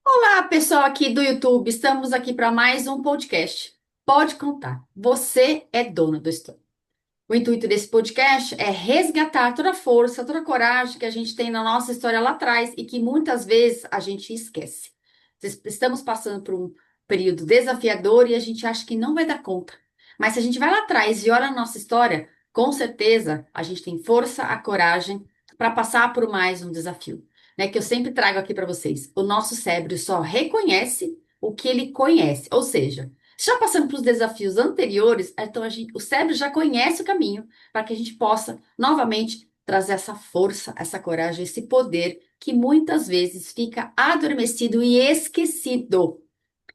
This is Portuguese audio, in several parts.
Olá, pessoal aqui do YouTube. Estamos aqui para mais um podcast. Pode contar. Você é dona da história. O intuito desse podcast é resgatar toda a força, toda a coragem que a gente tem na nossa história lá atrás e que muitas vezes a gente esquece. Estamos passando por um período desafiador e a gente acha que não vai dar conta. Mas se a gente vai lá atrás e olha a nossa história, com certeza a gente tem força, a coragem para passar por mais um desafio, né? Que eu sempre trago aqui para vocês. O nosso cérebro só reconhece o que ele conhece, ou seja, já passando para os desafios anteriores, então o cérebro já conhece o caminho para que a gente possa novamente trazer essa força, essa coragem, esse poder que muitas vezes fica adormecido e esquecido.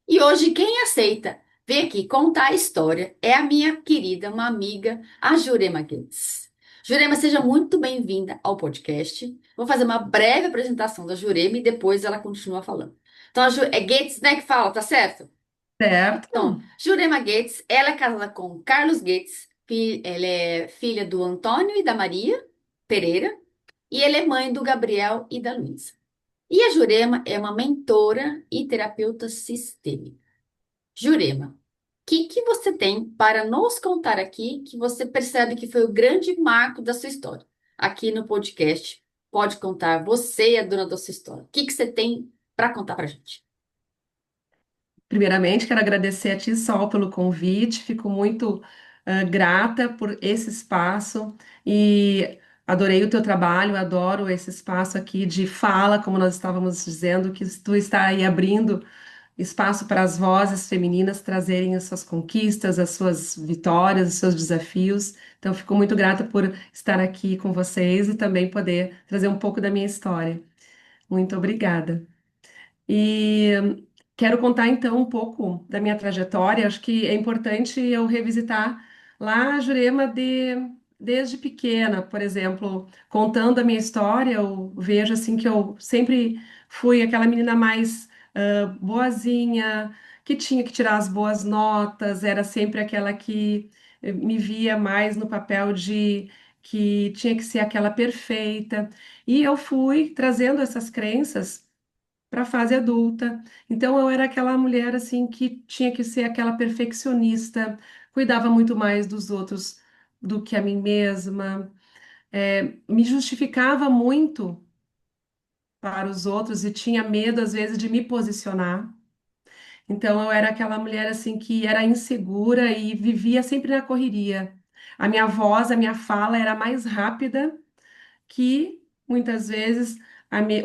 E hoje quem aceita vir aqui contar a história é a minha querida, uma amiga, a Jurema Guedes. Jurema, seja muito bem-vinda ao podcast. Vou fazer uma breve apresentação da Jurema e depois ela continua falando. Então, é Guedes, né, que fala, tá certo? Então, Certo. Jurema Gates, ela é casada com Carlos Gates, ela é filha do Antônio e da Maria Pereira, e ela é mãe do Gabriel e da Luísa. E a Jurema é uma mentora e terapeuta sistêmica. Jurema, o que você tem para nos contar aqui que você percebe que foi o grande marco da sua história? Aqui no podcast, pode contar, você é a dona da sua história. O que você tem para contar para gente? Primeiramente, quero agradecer a ti, Sol, pelo convite. Fico muito grata por esse espaço e adorei o teu trabalho, adoro esse espaço aqui de fala, como nós estávamos dizendo, que tu está aí abrindo espaço para as vozes femininas trazerem as suas conquistas, as suas vitórias, os seus desafios. Então, fico muito grata por estar aqui com vocês e também poder trazer um pouco da minha história. Muito obrigada. E quero contar então um pouco da minha trajetória. Acho que é importante eu revisitar lá a Jurema desde pequena, por exemplo, contando a minha história, eu vejo assim que eu sempre fui aquela menina mais boazinha, que tinha que tirar as boas notas, era sempre aquela que me via mais no papel de que tinha que ser aquela perfeita. E eu fui trazendo essas crenças para a fase adulta. Então eu era aquela mulher assim que tinha que ser aquela perfeccionista, cuidava muito mais dos outros do que a mim mesma, me justificava muito para os outros e tinha medo às vezes de me posicionar. Então eu era aquela mulher assim que era insegura e vivia sempre na correria. A minha voz, a minha fala era mais rápida que muitas vezes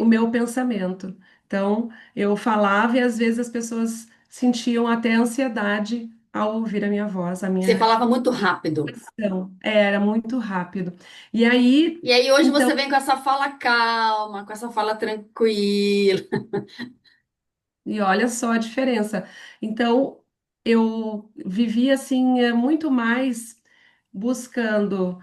o meu pensamento. Então, eu falava e às vezes as pessoas sentiam até ansiedade ao ouvir a minha voz, a Você minha falava muito rápido. expressão. Era muito rápido. E aí, E aí hoje então, você vem com essa fala calma, com essa fala tranquila. e olha só a diferença. Então, eu vivia assim, muito mais buscando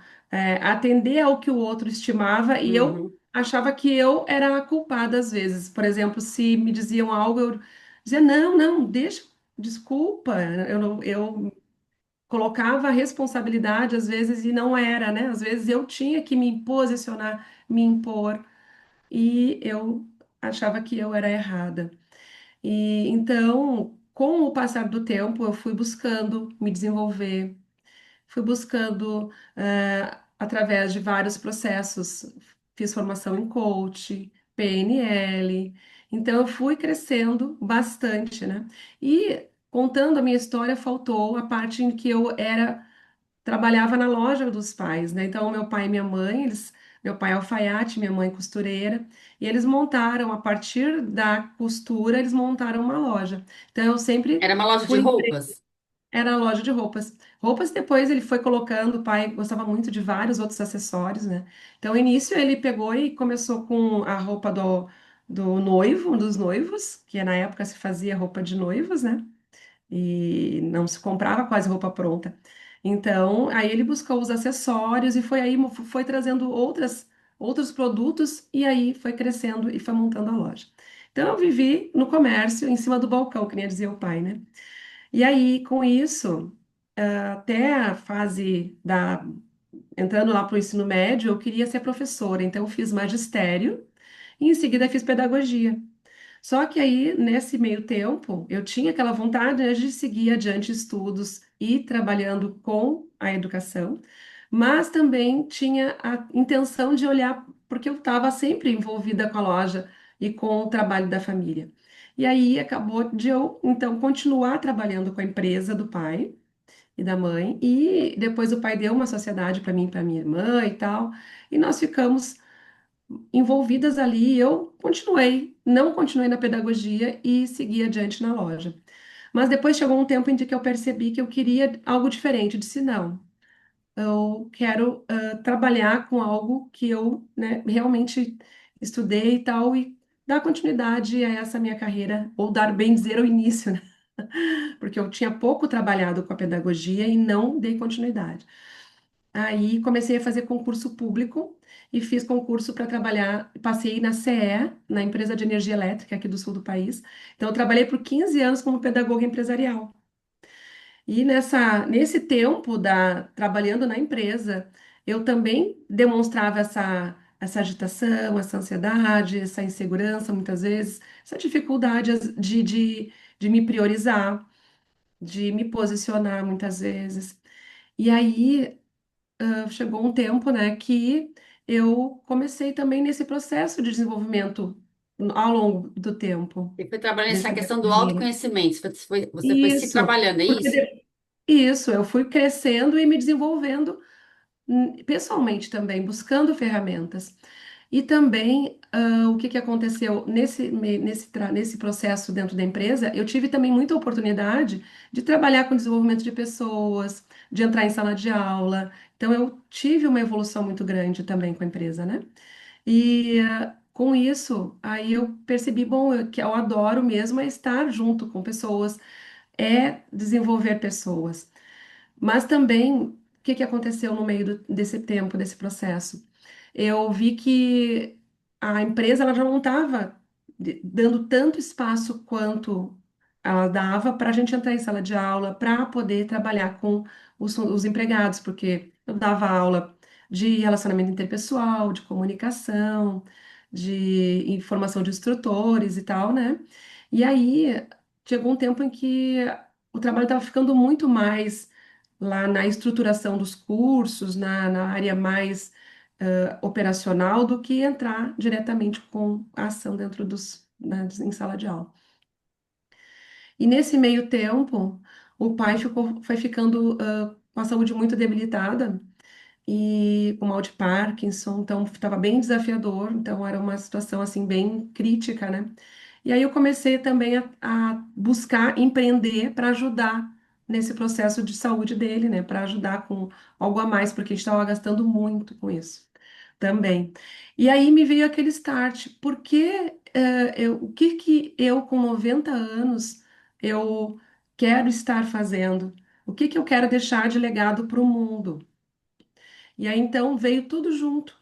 atender ao que o outro estimava e eu Uhum. achava que eu era a culpada às vezes. Por exemplo, se me diziam algo, eu dizia, não, não, deixa, desculpa, eu colocava a responsabilidade às vezes e não era, né? Às vezes eu tinha que me posicionar, me impor e eu achava que eu era errada. E então, com o passar do tempo, eu fui buscando me desenvolver, fui buscando, através de vários processos, fiz formação em coach, PNL, então eu fui crescendo bastante, né? E contando a minha história, faltou a parte em que eu era trabalhava na loja dos pais, né? Então, meu pai e minha mãe, meu pai é alfaiate, minha mãe costureira, e eles montaram, a partir da costura, eles montaram uma loja. Então, eu sempre Era uma loja de fui, roupas. era a loja de roupas. Roupas depois ele foi colocando, o pai gostava muito de vários outros acessórios, né? Então, no início ele pegou e começou com a roupa do noivo, dos noivos, que na época se fazia roupa de noivos, né? E não se comprava quase roupa pronta. Então, aí ele buscou os acessórios e foi aí foi trazendo outros produtos e aí foi crescendo e foi montando a loja. Então, eu vivi no comércio, em cima do balcão, que nem dizia o pai, né? E aí, com isso, até a fase da entrando lá para o ensino médio, eu queria ser professora, então eu fiz magistério e em seguida fiz pedagogia. Só que aí, nesse meio tempo, eu tinha aquela vontade, né, de seguir adiante estudos e trabalhando com a educação, mas também tinha a intenção de olhar, porque eu estava sempre envolvida com a loja e com o trabalho da família. E aí acabou de eu, então, continuar trabalhando com a empresa do pai e da mãe, e depois o pai deu uma sociedade para mim e para minha irmã e tal, e nós ficamos envolvidas ali, eu continuei, não continuei na pedagogia e segui adiante na loja. Mas depois chegou um tempo em que eu percebi que eu queria algo diferente. Eu disse, não, eu quero trabalhar com algo que eu, né, realmente estudei e tal, e dar continuidade a essa minha carreira, ou dar bem dizer o início, né? Porque eu tinha pouco trabalhado com a pedagogia e não dei continuidade. Aí comecei a fazer concurso público e fiz concurso para trabalhar, passei na CE, na empresa de energia elétrica aqui do sul do país. Então, eu trabalhei por 15 anos como pedagoga empresarial. E nesse tempo trabalhando na empresa, eu também demonstrava essa agitação, essa ansiedade, essa insegurança, muitas vezes, essa dificuldade de me priorizar, de me posicionar, muitas vezes. E aí chegou um tempo, né, que eu comecei também nesse processo de desenvolvimento ao longo do tempo, Você foi trabalhando essa dessa minha questão do carreira. autoconhecimento, você foi se Isso, trabalhando, é porque isso? isso, eu fui crescendo e me desenvolvendo pessoalmente também, buscando ferramentas. E também, o que que aconteceu nesse processo dentro da empresa, eu tive também muita oportunidade de trabalhar com desenvolvimento de pessoas, de entrar em sala de aula. Então, eu tive uma evolução muito grande também com a empresa, né? E com isso, aí eu percebi, bom, que eu adoro mesmo é estar junto com pessoas, é desenvolver pessoas. Mas também, o que que aconteceu no meio desse tempo, desse processo? Eu vi que a empresa ela já não estava dando tanto espaço quanto ela dava para a gente entrar em sala de aula, para poder trabalhar com os empregados, porque eu dava aula de relacionamento interpessoal, de comunicação, de informação de instrutores e tal, né? E aí chegou um tempo em que o trabalho estava ficando muito mais lá na estruturação dos cursos, na área mais operacional, do que entrar diretamente com a ação dentro em sala de aula. E nesse meio tempo, o pai foi ficando com a saúde muito debilitada e com mal de Parkinson, então estava bem desafiador, então era uma situação assim bem crítica, né? E aí eu comecei também a buscar empreender para ajudar nesse processo de saúde dele, né? Para ajudar com algo a mais, porque a gente estava gastando muito com isso também. E aí me veio aquele start, porque o que que eu com 90 anos eu quero estar fazendo? O que que eu quero deixar de legado para o mundo? E aí então veio tudo junto,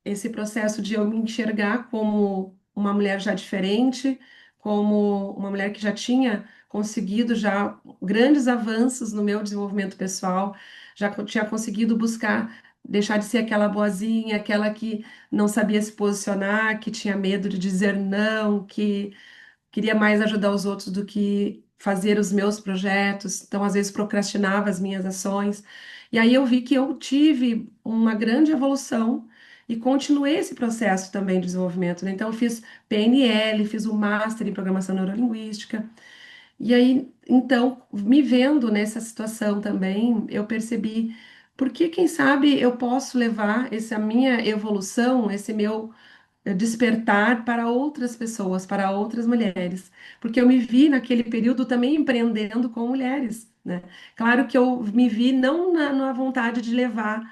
esse processo de eu me enxergar como uma mulher já diferente, como uma mulher que já tinha conseguido já grandes avanços no meu desenvolvimento pessoal, já tinha conseguido buscar deixar de ser aquela boazinha, aquela que não sabia se posicionar, que tinha medo de dizer não, que queria mais ajudar os outros do que fazer os meus projetos, então às vezes procrastinava as minhas ações. E aí eu vi que eu tive uma grande evolução e continuei esse processo também de desenvolvimento, né? Então eu fiz PNL, fiz o Master em Programação Neurolinguística. E aí, então, me vendo nessa situação também, eu percebi porque, quem sabe, eu posso levar essa minha evolução, esse meu despertar para outras pessoas, para outras mulheres, porque eu me vi naquele período também empreendendo com mulheres, né? Claro que eu me vi não na vontade de levar,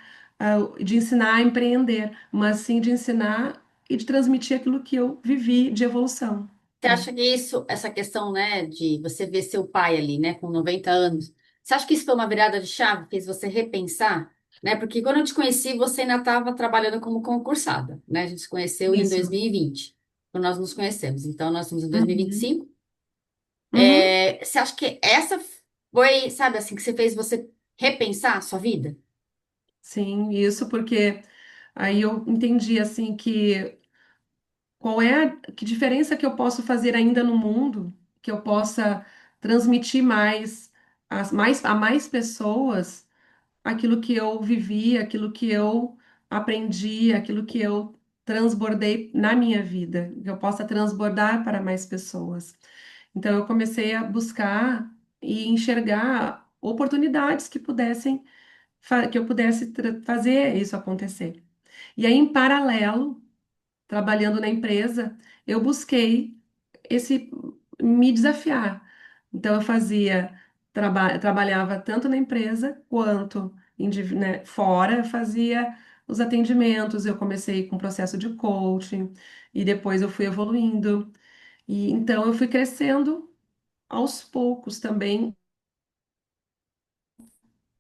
de ensinar a empreender, mas sim de ensinar e de transmitir aquilo que eu vivi de evolução, Você né? acha que isso, essa questão, né, de você ver seu pai ali, né, com 90 anos, você acha que isso foi uma virada de chave, fez você repensar, né? Porque quando eu te conheci, você ainda estava trabalhando como concursada, né? A gente se conheceu em Isso. 2020, quando nós nos conhecemos. Então, nós estamos em Uhum. 2025. Uhum. Você acha que essa foi, sabe, assim, que você fez você repensar a sua vida? Sim, isso porque aí eu entendi assim que qual é que diferença que eu posso fazer ainda no mundo, que eu possa transmitir a mais pessoas aquilo que eu vivi, aquilo que eu aprendi, aquilo que eu transbordei na minha vida, que eu possa transbordar para mais pessoas. Então eu comecei a buscar e enxergar oportunidades que que eu pudesse fazer isso acontecer. E aí, em paralelo, trabalhando na empresa, eu busquei esse me desafiar. Então eu trabalhava tanto na empresa quanto fora, eu fazia os atendimentos, eu comecei com o processo de coaching e depois eu fui evoluindo. E então eu fui crescendo aos poucos também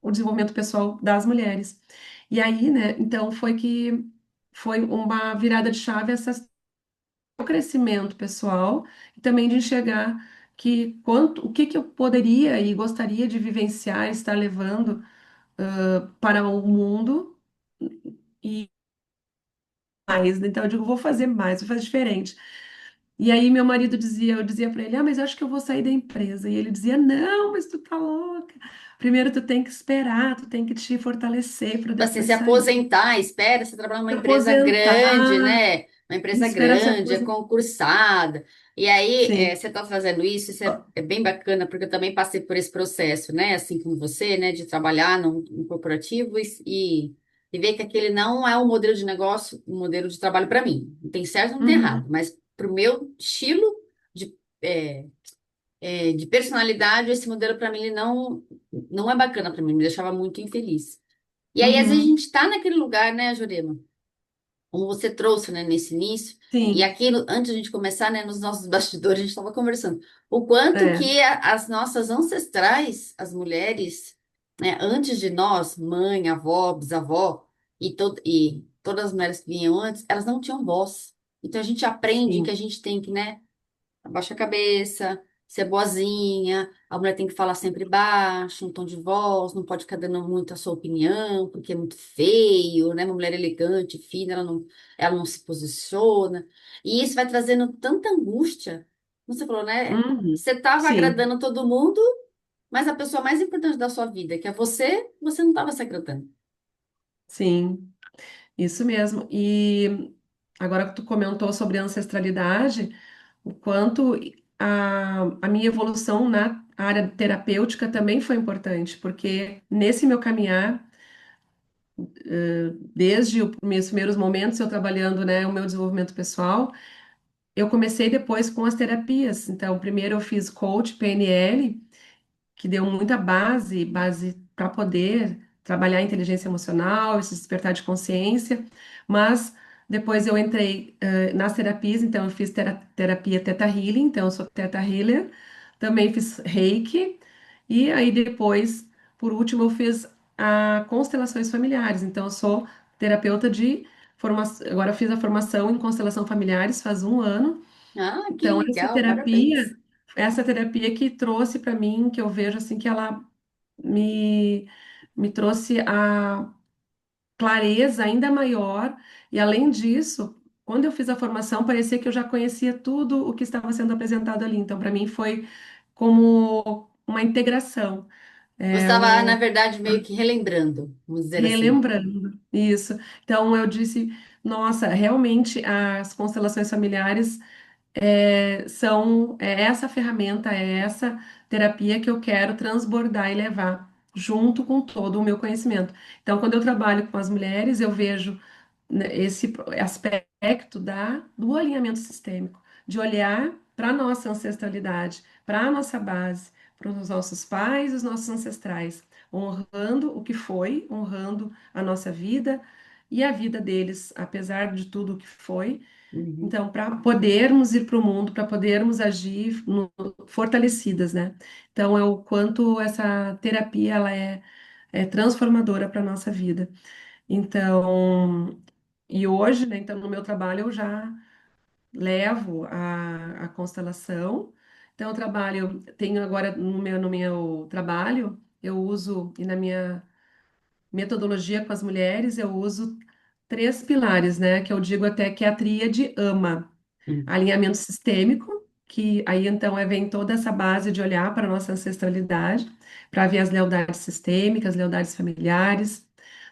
o desenvolvimento pessoal das mulheres. E aí, né, então foi uma virada de chave o crescimento pessoal e também de enxergar o que que eu poderia e gostaria de vivenciar, estar levando para o mundo e mais. Então eu digo, vou fazer mais, vou fazer diferente. E aí meu marido dizia, eu dizia para ele, mas eu acho que eu vou sair da empresa. E ele dizia, não, mas tu tá louca. Primeiro tu tem que esperar, tu tem que te fortalecer para Tipo assim, depois se sair. aposentar, espera, você trabalhar numa Se empresa grande, aposentar, né? Uma empresa esperar se grande, é aposentar. concursada. E aí, Sim. você está fazendo isso, é bem bacana, porque eu também passei por esse processo, né? Assim como você, né? De trabalhar num corporativo e ver que aquele não é um modelo de negócio, um modelo de trabalho para mim. Não tem certo, não tem errado, Uhum. mas para o meu estilo de, é, de personalidade, esse modelo para mim ele não é bacana para mim, me deixava muito infeliz. E aí, às vezes, a Uhum. gente está naquele lugar, né, Jurema? Como você trouxe, né, nesse início. E Sim. aqui, antes de a gente começar, né, nos nossos bastidores, a gente estava conversando. O quanto É. que as nossas ancestrais, as mulheres, né, antes de nós, mãe, avó, bisavó, e todas as mulheres que vinham antes, elas não tinham voz. Então, a gente aprende que Sim. a gente tem que, né, abaixa a cabeça, ser boazinha, a mulher tem que falar sempre baixo, um tom de voz, não pode ficar dando muito a sua opinião, porque é muito feio, né? Uma mulher elegante, fina, ela não se posiciona. E isso vai trazendo tanta angústia. Como você falou, né? Uhum. Você estava Sim, agradando todo mundo, mas a pessoa mais importante da sua vida, que é você não estava se agradando. sim, isso mesmo. E agora que tu comentou sobre a ancestralidade, o quanto a minha evolução na área terapêutica também foi importante, porque nesse meu caminhar, desde os meus primeiros momentos, eu trabalhando, né, o meu desenvolvimento pessoal, eu comecei depois com as terapias. Então, primeiro eu fiz coach, PNL, que deu muita base para poder trabalhar a inteligência emocional, esse despertar de consciência, mas depois eu entrei nas terapias, então eu fiz terapia Theta Healing, então eu sou Theta Healer, também fiz Reiki, e aí depois, por último, eu fiz constelações familiares, então eu sou terapeuta de formação, agora eu fiz a formação em constelação familiares faz um ano, Ah, que então, legal, parabéns. essa terapia que trouxe para mim, que eu vejo assim que ela me, me trouxe a clareza ainda maior, e além disso, quando eu fiz a formação, parecia que eu já conhecia tudo o que estava sendo apresentado ali. Então, para mim foi como uma integração, Você é estava, na um verdade, meio que relembrando, vamos dizer assim. relembrando isso. Então, eu disse, nossa, realmente as constelações familiares é essa ferramenta, é essa terapia que eu quero transbordar e levar junto com todo o meu conhecimento. Então, quando eu trabalho com as mulheres, eu vejo, né, esse aspecto do alinhamento sistêmico, de olhar para a nossa ancestralidade, para a nossa base, para os nossos pais, os nossos ancestrais, honrando o que foi, honrando a nossa vida e a vida deles, apesar de tudo o que foi, Uhum, então, para podermos ir para o mundo, para podermos agir fortalecidas, né? Então, é o quanto essa terapia ela é transformadora para a nossa vida. Então, e hoje, né, então, no meu trabalho, eu já levo a constelação. Então, eu trabalho, tenho agora no meu trabalho, eu uso, e na minha metodologia com as mulheres, eu uso três pilares, né? Que eu digo até que é a tríade AMA. Alinhamento sistêmico, que aí então vem toda essa base de olhar para a nossa ancestralidade, para ver as lealdades sistêmicas, lealdades familiares.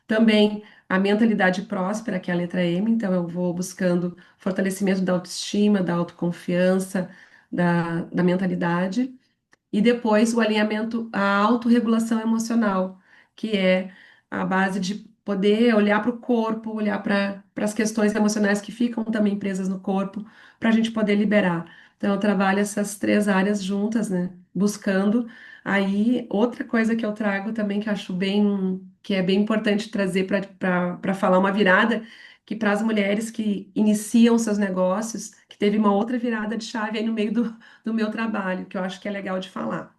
Também a mentalidade próspera, que é a letra M, então eu vou buscando fortalecimento da autoestima, da autoconfiança, da mentalidade. E depois o alinhamento, a autorregulação emocional, que é a base de poder olhar para o corpo, olhar para as questões emocionais que ficam também presas no corpo, para a gente poder liberar. Então, eu trabalho essas três áreas juntas, né? Buscando. Aí, outra coisa que eu trago também, que eu acho bem, que é bem importante trazer para falar uma virada, que para as mulheres que iniciam seus negócios, que teve uma outra virada de chave aí no meio do meu trabalho, que eu acho que é legal de falar.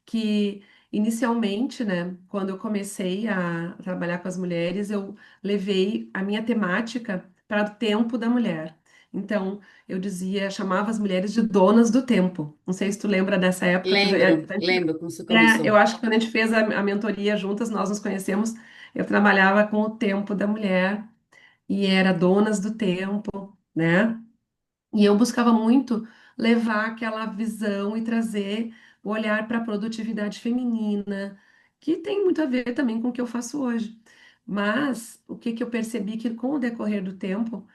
Que inicialmente, né, quando eu comecei a trabalhar com as mulheres, eu levei a minha temática para o tempo da mulher. Então, eu dizia, chamava as mulheres de donas do tempo. Não sei se tu lembra dessa época. Lembro como você Eu começou. acho que quando a gente fez a mentoria juntas, nós nos conhecemos, eu trabalhava com o tempo da mulher e era donas do tempo, né? E eu buscava muito levar aquela visão e trazer o olhar para a produtividade feminina, que tem muito a ver também com o que eu faço hoje. Mas o que que eu percebi que com o decorrer do tempo,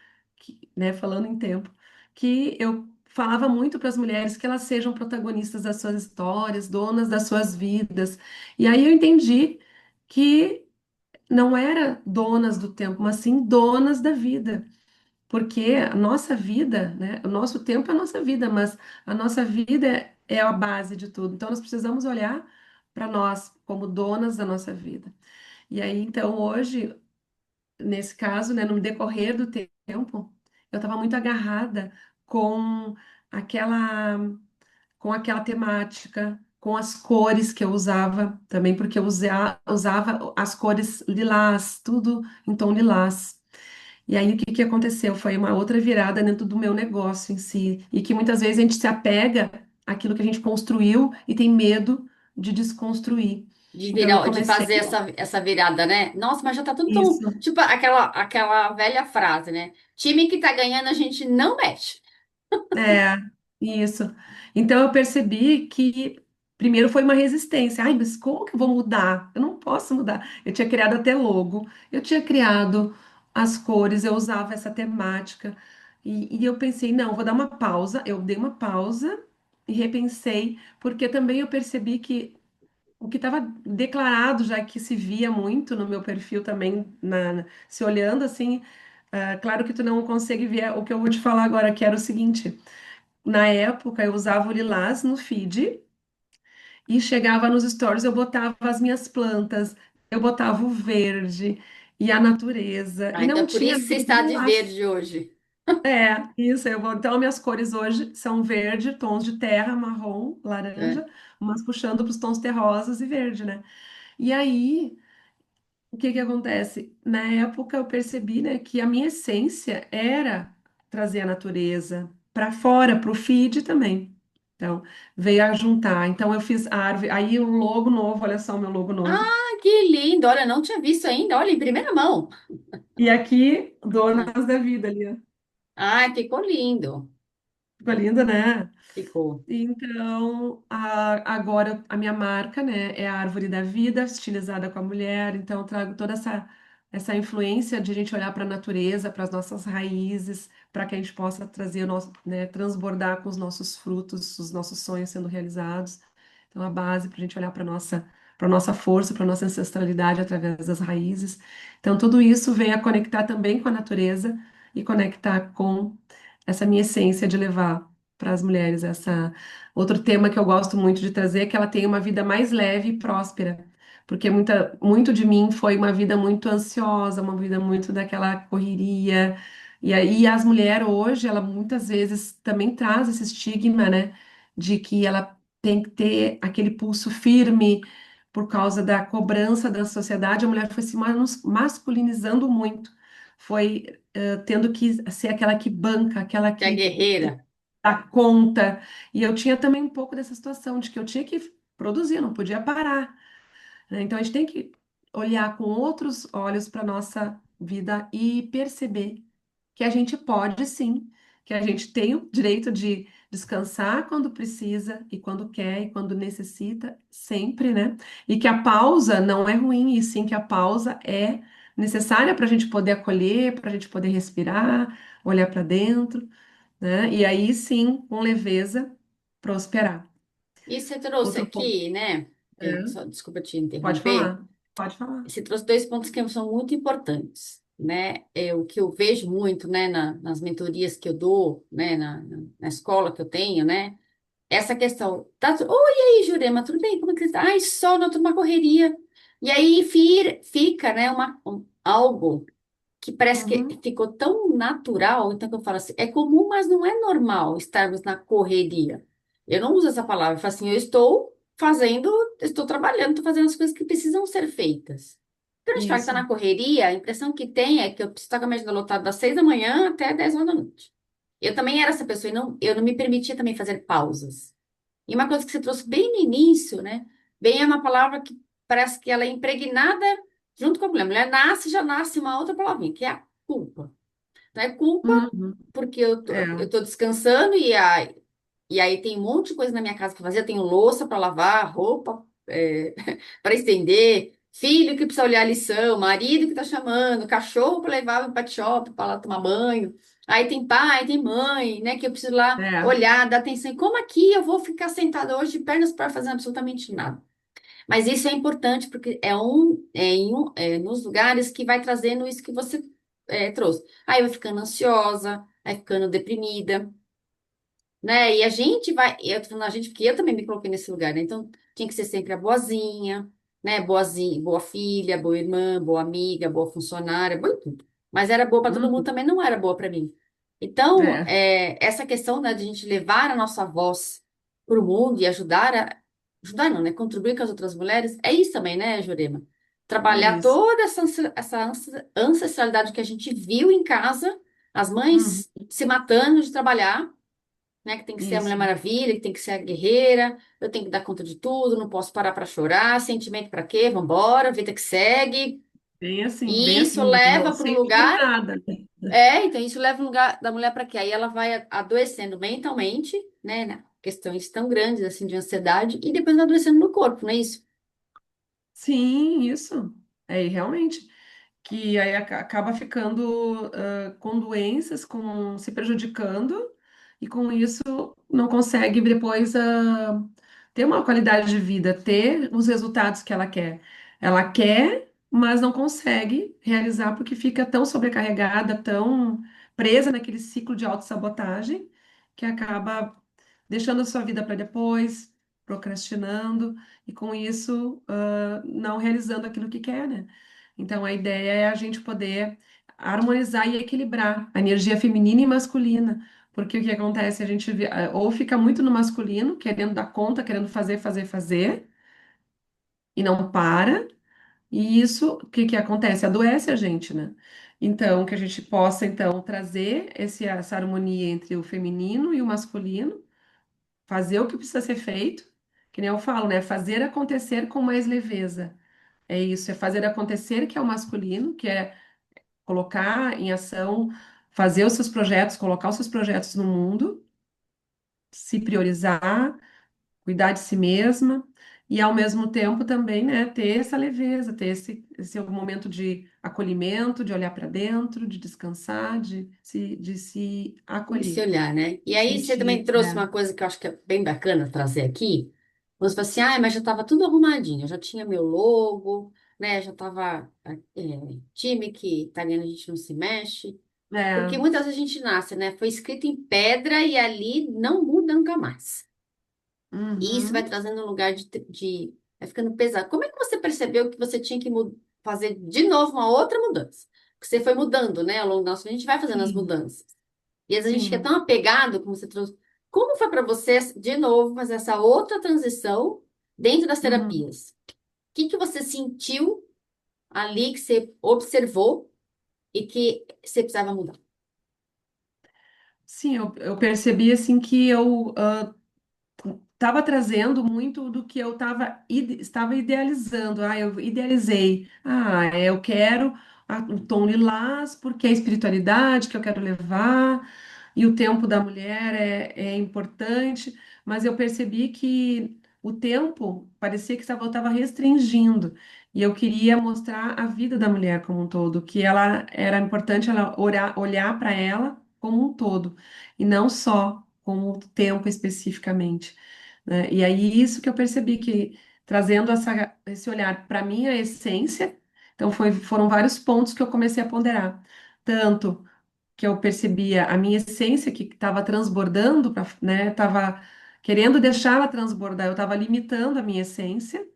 né, falando em tempo, que eu falava muito para as mulheres que elas sejam protagonistas das suas histórias, donas das suas vidas. E aí eu entendi que não era donas do tempo, mas sim donas da vida. Porque a nossa vida, né, o nosso tempo é a nossa vida, mas a nossa vida é a base de tudo. Então, nós precisamos olhar para nós como donas da nossa vida. E aí, então, hoje, nesse caso, né, no decorrer do tempo, eu estava muito agarrada com aquela, com aquela temática, com as cores que eu usava também, porque eu usava as cores lilás, tudo em tom lilás. E aí, o que que aconteceu? Foi uma outra virada dentro do meu negócio em si. E que muitas vezes a gente se apega àquilo que a gente construiu e tem medo de desconstruir. Então, eu De comecei fazer essa virada, né? Nossa, mas já tá tudo tão. isso. Tipo aquela velha frase, né? Time que tá ganhando, a gente não mexe. É, isso. Então, eu percebi que primeiro foi uma resistência. Ai, mas como que eu vou mudar? Eu não posso mudar. Eu tinha criado até logo, eu tinha criado as cores, eu usava essa temática. E eu pensei, não, vou dar uma pausa. Eu dei uma pausa e repensei, porque também eu percebi que o que estava declarado, já que se via muito no meu perfil também, se olhando assim, claro que tu não consegue ver o que eu vou te falar agora, que era o seguinte: na época eu usava o lilás no feed e chegava nos stories, eu botava as minhas plantas, eu botava o verde e a natureza, Ah, e então não é por tinha isso que você nada de está de lilás. verde hoje. Isso, então minhas cores hoje são verde, tons de terra, marrom, É. laranja, mas puxando para os tons terrosos e verde, né? E aí, o que que acontece? Na época eu percebi, né, que a minha essência era trazer a natureza para fora, para o feed também. Então, veio a juntar. Então, eu fiz árvore. Aí, o logo novo, olha só o meu logo novo. Ah, que lindo! Olha, não tinha visto ainda. Olha, em primeira mão. E aqui, Ah, Donas da Vida ali, ó. ah, ficou lindo. Ficou linda, né? Ficou. Então, agora a minha marca, né, é a Árvore da Vida, estilizada com a mulher. Então, eu trago toda essa influência de a gente olhar para a natureza, para as nossas raízes, para que a gente possa trazer o nosso, né, transbordar com os nossos frutos, os nossos sonhos sendo realizados. Então, a base para a gente olhar para nossa força, para nossa ancestralidade através das raízes. Então, tudo isso vem a conectar também com a natureza e conectar com essa minha essência de levar para as mulheres. Essa outro tema que eu gosto muito de trazer é que ela tenha uma vida mais leve e próspera, porque muito de mim foi uma vida muito ansiosa, uma vida muito daquela correria. E aí as mulheres hoje, ela muitas vezes também traz esse estigma, né, de que ela tem que ter aquele pulso firme por causa da cobrança da sociedade. A mulher foi se masculinizando muito. Foi tendo que ser aquela que banca, aquela Que é que guerreira. dar conta. E eu tinha também um pouco dessa situação de que eu tinha que produzir, não podia parar, né? Então a gente tem que olhar com outros olhos para nossa vida e perceber que a gente pode sim, que a gente tem o direito de descansar quando precisa e quando quer e quando necessita, sempre, né? E que a pausa não é ruim, e sim que a pausa é necessária para a gente poder acolher, para a gente poder respirar, olhar para dentro, né? E aí sim, com leveza, prosperar. E você trouxe Outro ponto. aqui, né? É, Desculpa te pode interromper. falar, pode falar. Você trouxe dois pontos que são muito importantes, né? O que eu vejo muito, né, nas mentorias que eu dou, né, na escola que eu tenho, né? Essa questão. Oi, e aí, Jurema, tudo bem? Como é que você tá? Ai, só não tô numa correria. E aí fica, né, algo que parece que Uhum, ficou tão natural, então que eu falo assim, é comum, mas não é normal estarmos na correria. Eu não uso essa palavra, eu falo assim, eu estou fazendo, estou trabalhando, estou fazendo as coisas que precisam ser feitas. Quando a gente fala que está isso. na correria, a impressão que tem é que eu preciso estar com a minha agenda lotada das 6 da manhã até 10 horas da noite. Eu também era essa pessoa e eu não me permitia também fazer pausas. E uma coisa que você trouxe bem no início, né? Bem é uma palavra que parece que ela é impregnada junto com a mulher. A mulher nasce, já nasce uma outra palavrinha, que é a culpa. Então é culpa Uhum, porque eu tô, é, eu tô descansando e aí tem um monte de coisa na minha casa para fazer. Eu tenho louça para lavar, roupa para estender, filho que precisa olhar a lição, marido que tá chamando, cachorro para levar no pet shop para lá tomar banho. Aí tem pai, tem mãe, né? Que eu preciso lá é, olhar, dar atenção. E como aqui eu vou ficar sentada hoje de pernas para fazer absolutamente nada? Mas isso é importante porque nos lugares que vai trazendo isso que você trouxe. Aí vai ficando ansiosa, vai ficando deprimida, né? E a gente vai, eu tô falando a gente porque eu também me coloquei nesse lugar, né? Então tinha que ser sempre a boazinha, né? Boazinha, boa filha, boa irmã, boa amiga, boa funcionária, boa em tudo. Mas era boa para todo mundo, uhum, também não era boa para mim. Então, é, essa questão, né, de a gente levar a nossa voz para o mundo e ajudar não, né? Contribuir com as outras mulheres, é isso também, né, Jurema? Trabalhar isso. toda essa ancestralidade que a gente viu em casa, as Uhum, mães se matando de trabalhar, né? Que tem que ser a Mulher isso. Maravilha, que tem que ser a guerreira, eu tenho que dar conta de tudo, não posso parar para chorar, sentimento para quê? Vambora, vida que segue. Bem E isso assim, leva para um sem lugar jornada. então isso leva um lugar da mulher para quê? Aí ela vai adoecendo mentalmente, né? Questões tão grandes assim de ansiedade, e depois vai adoecendo no corpo, não é isso? Sim, isso. É, e realmente, que aí acaba ficando com doenças, se prejudicando, e com isso não consegue depois ter uma qualidade de vida, ter os resultados que ela quer. Ela quer, mas não consegue realizar porque fica tão sobrecarregada, tão presa naquele ciclo de autossabotagem, que acaba deixando a sua vida para depois, procrastinando, e com isso não realizando aquilo que quer, né? Então, a ideia é a gente poder harmonizar e equilibrar a energia feminina e masculina. Porque o que acontece? A gente ou fica muito no masculino, querendo dar conta, querendo fazer, fazer, fazer, e não para. E isso, o que que acontece? Adoece a gente, né? Então, que a gente possa, então, trazer essa harmonia entre o feminino e o masculino, fazer o que precisa ser feito, que nem eu falo, né? Fazer acontecer com mais leveza. É isso, é fazer acontecer, que é o masculino, que é colocar em ação, fazer os seus projetos, colocar os seus projetos no mundo, se priorizar, cuidar de si mesma e ao mesmo tempo também, né, ter essa leveza, ter esse momento de acolhimento, de olhar para dentro, de descansar, de se Esse acolher, olhar, né? E aí você também sentir, trouxe uma coisa que eu acho que é bem bacana trazer aqui. Você falou assim, mas já estava tudo arrumadinho, eu já tinha meu logo, né? Já estava time que tá ganhando, a gente não se mexe. Porque é, muitas vezes a gente nasce, né? Foi escrito em pedra e ali não muda nunca mais. E isso vai uhum, trazendo um lugar vai ficando pesado. Como é que você percebeu que você tinha que fazer de novo uma outra mudança? Porque você foi mudando, né? Ao longo da nossa vida, a gente vai fazendo as sim, mudanças. E às vezes a gente fica sim. tão apegado, como você trouxe. Como foi para você, de novo, fazer essa outra transição dentro das Uhum. terapias? O que que você sentiu ali que você observou e que você precisava mudar? Sim, eu percebi assim que eu estava trazendo muito do que eu estava idealizando. Ah, eu idealizei. Ah, eu quero o tom lilás porque é a espiritualidade que eu quero levar. e o tempo da mulher é importante, mas eu percebi que o tempo parecia que estava restringindo, e eu queria mostrar a vida da mulher como um todo, que ela era importante ela olhar para ela como um todo, e não só como o tempo especificamente, né? E aí isso que eu percebi que trazendo esse olhar para minha essência, então foram vários pontos que eu comecei a ponderar. Tanto que eu percebia a minha essência que estava transbordando, né? Estava querendo deixá-la transbordar, eu estava limitando a minha essência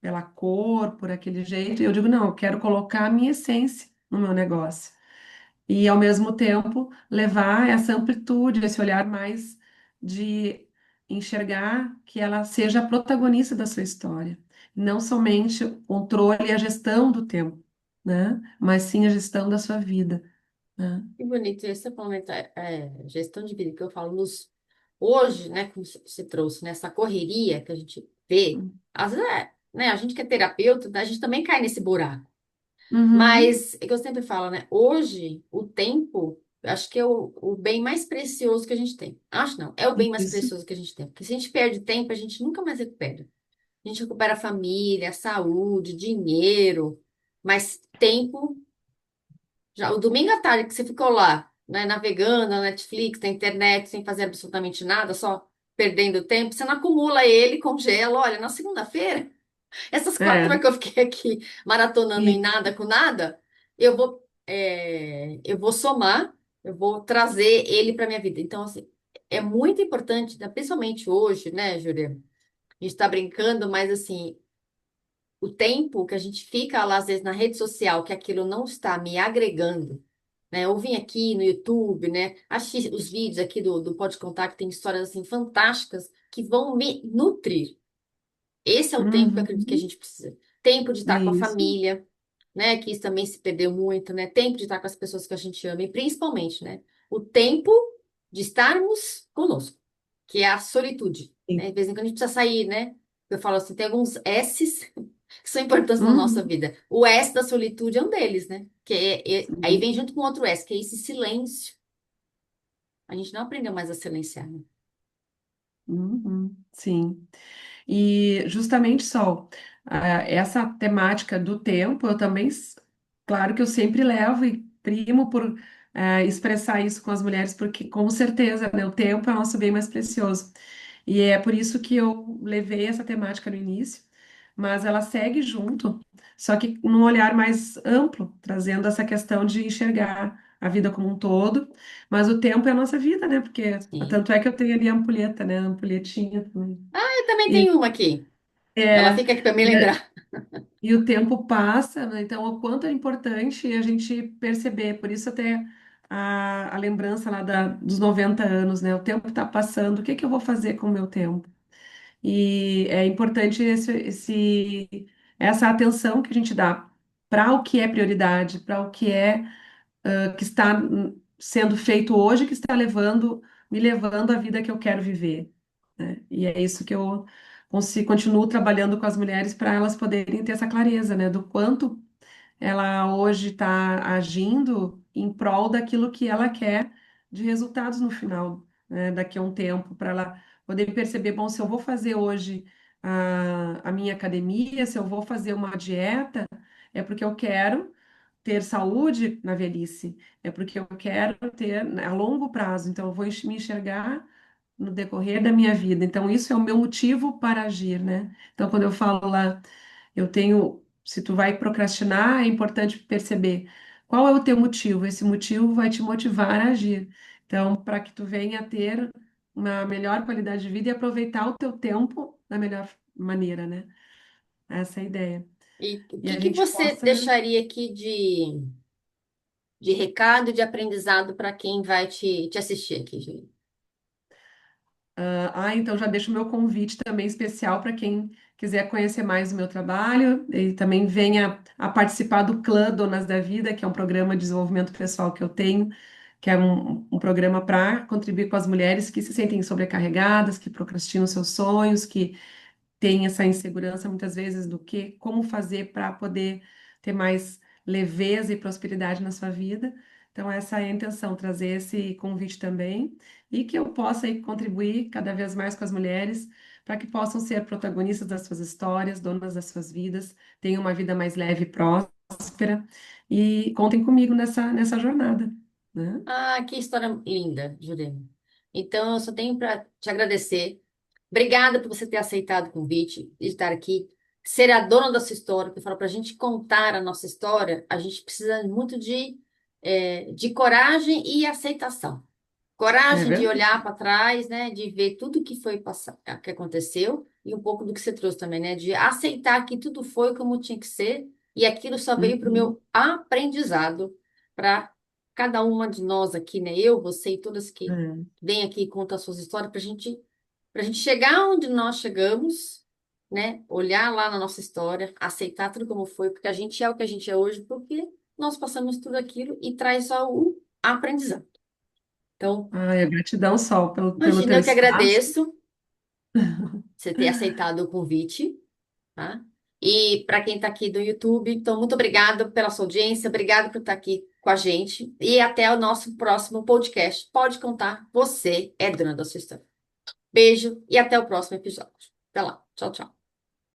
pela cor, por aquele jeito, e eu digo, não, eu quero colocar a minha essência no meu negócio. E ao mesmo tempo levar essa amplitude, esse olhar mais de enxergar que ela seja a protagonista da sua história, não somente o controle e a gestão do tempo, né? Mas sim a gestão da sua vida, né? Que bonito esse comentário, gestão de vida que eu falo hoje, né, como você trouxe, nessa correria que a gente vê, às vezes, né, a gente que é terapeuta, a gente também cai nesse buraco. Uhum, Mas é que eu sempre falo, né, hoje o tempo, eu acho que é o bem mais precioso que a gente tem. Acho não, é o bem mais isso. precioso que a gente tem. Porque se a gente perde tempo, a gente nunca mais recupera. A gente recupera a família, a saúde, dinheiro, mas tempo já, o domingo à tarde que você ficou lá, né, navegando na Netflix, na internet, sem fazer absolutamente nada, só perdendo tempo, você não acumula ele, congela. Olha, na segunda-feira, essas 4 horas É, que eu fiquei aqui maratonando em isso. nada com nada, eu vou somar, eu vou trazer ele para minha vida. Então, assim, é muito importante, né, principalmente hoje, né, Júlia? A gente está brincando, mas assim, o tempo que a gente fica lá, às vezes, na rede social, que aquilo não está me agregando, né? Eu vim aqui no YouTube, né? Assisti os vídeos aqui do Pode Contar, que tem histórias, assim, fantásticas, que vão me nutrir. Esse é o tempo que eu acredito que a Uhum, gente precisa. Tempo de estar com a isso. família, né? Que isso também se perdeu muito, né? Tempo de estar com as pessoas que a gente ama e principalmente, né? O tempo de estarmos conosco, que é a solitude, né? De vez em quando a gente precisa sair, né? Eu falo assim, tem alguns S's que são importantes na nossa Uhum, vida. O S da solitude é um deles, né? Aí sim. vem junto com outro S, que é esse silêncio. A gente não aprendeu mais a silenciar, né? Uhum, sim. E justamente, Sol, essa temática do tempo, eu também, claro que eu sempre levo e primo por expressar isso com as mulheres, porque com certeza, né, o tempo é o nosso bem mais precioso. E é por isso que eu levei essa temática no início, mas ela segue junto, só que num olhar mais amplo, trazendo essa questão de enxergar a vida como um todo, mas o tempo é a nossa vida, né? Porque Sim. tanto é que eu tenho ali a ampulheta, né? A ampulhetinha também. Eu também E, tenho uma aqui. Ela é, fica aqui para me e, lembrar. e o tempo passa, né? Então o quanto é importante a gente perceber, por isso até a lembrança lá dos 90 anos, né? O tempo está passando, o que que eu vou fazer com o meu tempo? E é importante essa atenção que a gente dá para o que é prioridade, para o que é que está sendo feito hoje, que está me levando à vida que eu quero viver, né? E é isso que eu continuo trabalhando com as mulheres para elas poderem ter essa clareza, né, do quanto ela hoje está agindo em prol daquilo que ela quer de resultados no final, né, daqui a um tempo, para ela poder perceber, bom, se eu vou fazer hoje a minha academia, se eu vou fazer uma dieta, é porque eu quero ter saúde na velhice, é porque eu quero ter né, a longo prazo, então eu vou me enxergar no decorrer da minha vida. Então, isso é o meu motivo para agir, né? Então, quando eu falo lá eu tenho, se tu vai procrastinar, é importante perceber qual é o teu motivo. Esse motivo vai te motivar a agir. Então, para que tu venha a ter uma melhor qualidade de vida e aproveitar o teu tempo da melhor maneira, né? Essa é a ideia. E o E que a que gente você possa. deixaria aqui de recado, de aprendizado para quem vai te assistir aqui, Júlia? Então já deixo o meu convite também especial para quem quiser conhecer mais o meu trabalho e também venha a participar do Clã Donas da Vida, que é um programa de desenvolvimento pessoal que eu tenho, que é um programa para contribuir com as mulheres que se sentem sobrecarregadas, que procrastinam seus sonhos, que têm essa insegurança muitas vezes do que, como fazer para poder ter mais leveza e prosperidade na sua vida. Então, essa é a intenção, trazer esse convite também e que eu possa aí contribuir cada vez mais com as mulheres para que possam ser protagonistas das suas histórias, donas das suas vidas, tenham uma vida mais leve e próspera e contem comigo nessa jornada, né? Ah, que história linda, Jurema. Então, eu só tenho para te agradecer. Obrigada por você ter aceitado o convite de estar aqui, ser a dona da sua história, porque fala para a gente contar a nossa história, a gente precisa muito de coragem e aceitação. É Coragem de verdade. olhar para trás, né, de ver tudo que foi passar, que aconteceu e um pouco do que você trouxe também, né, de aceitar que tudo foi como tinha que ser e aquilo só veio para o Uhum. meu aprendizado para cada uma de nós aqui, né, eu, você e todas que É. vêm aqui e contam as suas histórias para a gente chegar onde nós chegamos, né, olhar lá na nossa história, aceitar tudo como foi, porque a gente é o que a gente é hoje, porque nós passamos tudo aquilo e traz só o aprendizado. Então, Ai, a gratidão, Sol, pelo imagina, teu eu que espaço. agradeço você ter aceitado o convite, tá? E para quem está aqui do YouTube, então, muito obrigada pela sua audiência, obrigada por estar aqui com a gente. E até o nosso próximo podcast. Pode contar, você é dona da sua história. Beijo e até o próximo episódio. Até lá. Tchau, tchau.